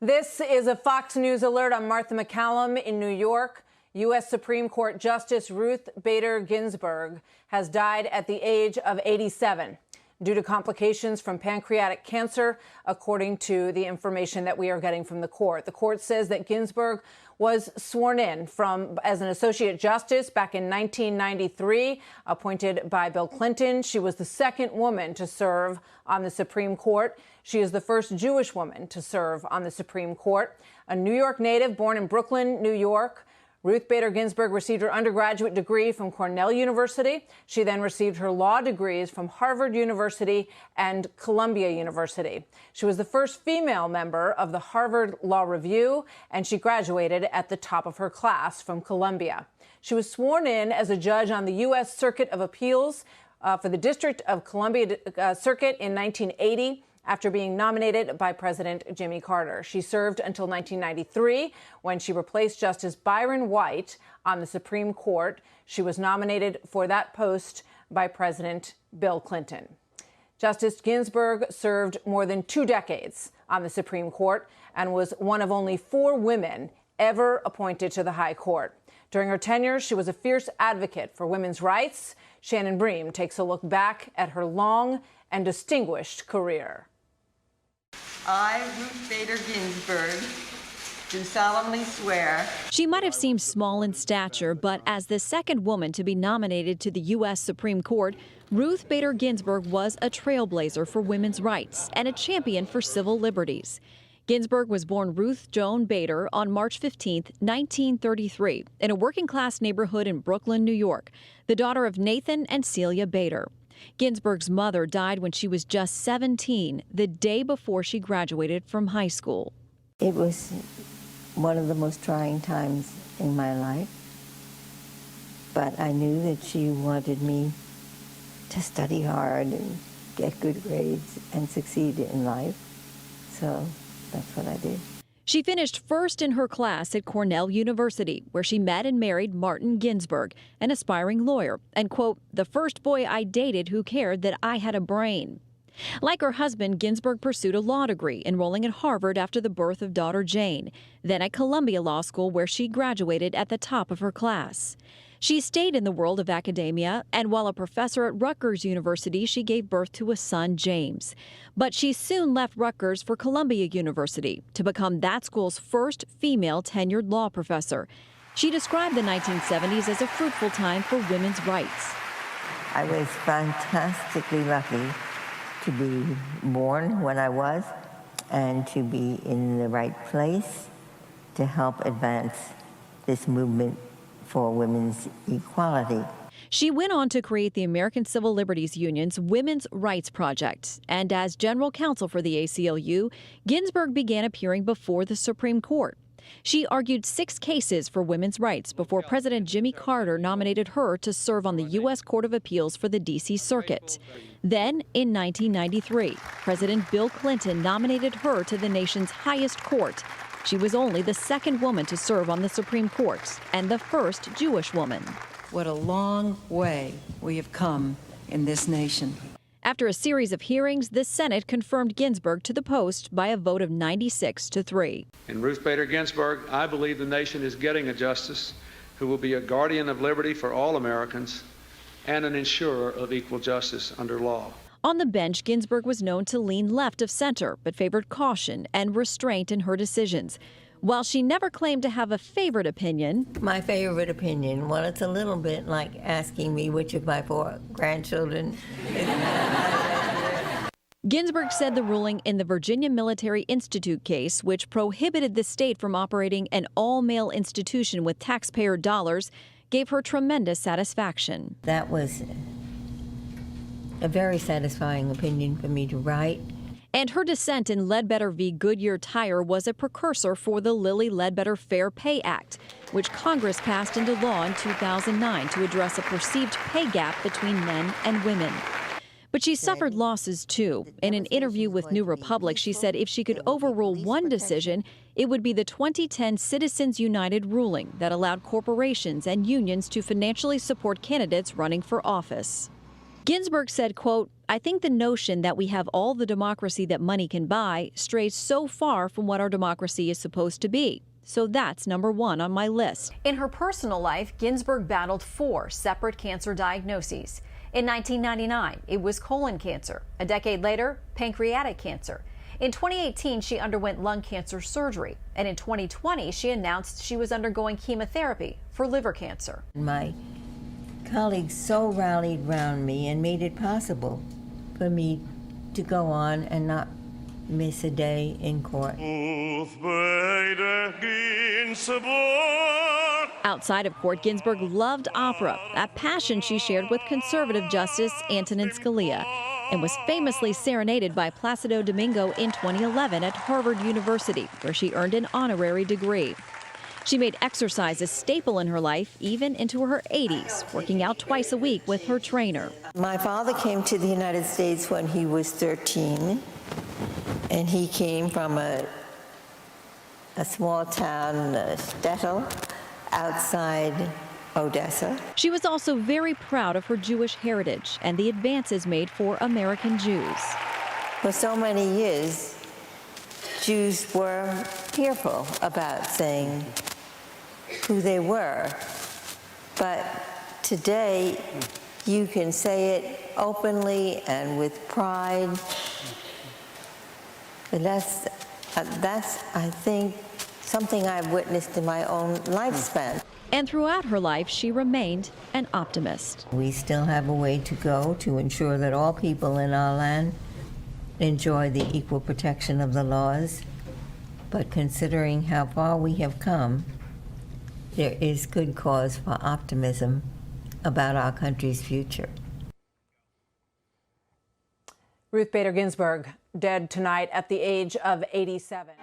This is a Fox News alert. I'm Martha McCallum in New York. U.S. Supreme Court Justice Ruth Bader Ginsburg has died at the age of 87 due to complications from pancreatic cancer, according to the information that we are getting from the court. The court says that Ginsburg was sworn in as an associate justice back in 1993, appointed by Bill Clinton. She was the second woman to serve on the Supreme Court. She is the first Jewish woman to serve on the Supreme Court. A New York native born in Brooklyn, New York, Ruth Bader Ginsburg received her undergraduate degree from Cornell University. She then received her law degrees from Harvard University and Columbia University. She was the first female member of the Harvard Law Review, and she graduated at the top of her class from Columbia. She was sworn in as a judge on the U.S. Circuit of Appeals for the District of Columbia Circuit in 1980. After being nominated by President Jimmy Carter. She served until 1993, when she replaced Justice Byron White on the Supreme Court. She was nominated for that post by President Bill Clinton. Justice Ginsburg served more than 2 decades on the Supreme Court and was one of only 4 women ever appointed to the High Court. During her tenure, she was a fierce advocate for women's rights. Shannon Bream takes a look back at her long and distinguished career. I, Ruth Bader Ginsburg, do solemnly swear. She might have seemed small in stature, but as the second woman to be nominated to the U.S. Supreme Court, Ruth Bader Ginsburg was a trailblazer for women's rights and a champion for civil liberties. Ginsburg was born Ruth Joan Bader on March 15, 1933, in a working-class neighborhood in Brooklyn, New York, the daughter of Nathan and Celia Bader. Ginsburg's mother died when she was just 17, the day before she graduated from high school. It was one of the most trying times in my life, but I knew that she wanted me to study hard and get good grades and succeed in life, so that's what I did. She finished first in her class at Cornell University, where she met and married Martin Ginsburg, an aspiring lawyer, and, quote, the first boy I dated who cared that I had a brain. Like her husband, Ginsburg pursued a law degree, enrolling at Harvard after the birth of daughter Jane, then at Columbia Law School, where she graduated at the top of her class. She stayed in the world of academia, and while a professor at Rutgers University, she gave birth to a son, James. But she soon left Rutgers for Columbia University to become that school's first female tenured law professor. She described the 1970s as a fruitful time for women's rights. I was fantastically lucky to be born when I was and to be in the right place to help advance this movement for women's equality. She went on to create the American Civil Liberties Union's Women's Rights Project, and as general counsel for the ACLU, Ginsburg began appearing before the Supreme Court. She argued 6 cases for women's rights before President Jimmy Carter nominated her to serve on the U.S. Court of Appeals for the D.C. Circuit. Then, in 1993, President Bill Clinton nominated her to the nation's highest court. She was only the second woman to serve on the Supreme Court and the first Jewish woman. What a long way we have come in this nation. After a series of hearings, the Senate confirmed Ginsburg to the post by a vote of 96-3. In Ruth Bader Ginsburg, I believe the nation is getting a justice who will be a guardian of liberty for all Americans and an ensurer of equal justice under law. On the bench, Ginsburg was known to lean left of center, but favored caution and restraint in her decisions. While she never claimed to have a favorite opinion. My favorite opinion, well, it's a little bit like asking me which of my 4 grandchildren. Ginsburg said the ruling in the Virginia Military Institute case, which prohibited the state from operating an all-male institution with taxpayer dollars, gave her tremendous satisfaction. That was a very satisfying opinion for me to write. And her dissent in Ledbetter v. Goodyear Tire was a precursor for the Lilly Ledbetter Fair Pay Act, which Congress passed into law in 2009 to address a perceived pay gap between men and women. But she suffered losses, too. In an interview with New Republic, she said if she could overrule one decision, it would be the 2010 Citizens United ruling that allowed corporations and unions to financially support candidates running for office. Ginsburg said, quote, "I think the notion that we have all the democracy that money can buy strays so far from what our democracy is supposed to be. So that's number one on my list." In her personal life, Ginsburg battled 4 separate cancer diagnoses. In 1999, it was colon cancer. A decade later, pancreatic cancer. In 2018, she underwent lung cancer surgery. And in 2020, she announced she was undergoing chemotherapy for liver cancer. My colleagues so rallied round me and made it possible for me to go on and not miss a day in court. Ruth Bader Ginsburg. Outside of court, Ginsburg loved opera, a passion she shared with conservative Justice Nathan and Scalia, and was famously serenaded by Placido Domingo in 2011 at Harvard University, where she earned an honorary degree. She made exercise a staple in her life, even into her 80s, working out twice a week with her trainer. My father came to the United States when he was 13, and he came from a small town, Stettel, outside Odessa. She was also very proud of her Jewish heritage and the advances made for American Jews. For so many years, Jews were fearful about saying who they were. But today, you can say it openly and with pride. But that's I think, something I've witnessed in my own lifespan. And throughout her life, she remained an optimist. We still have a way to go to ensure that all people in our land enjoy the equal protection of the laws. But considering how far we have come, there is good cause for optimism about our country's future. Ruth Bader Ginsburg, dead tonight at the age of 87.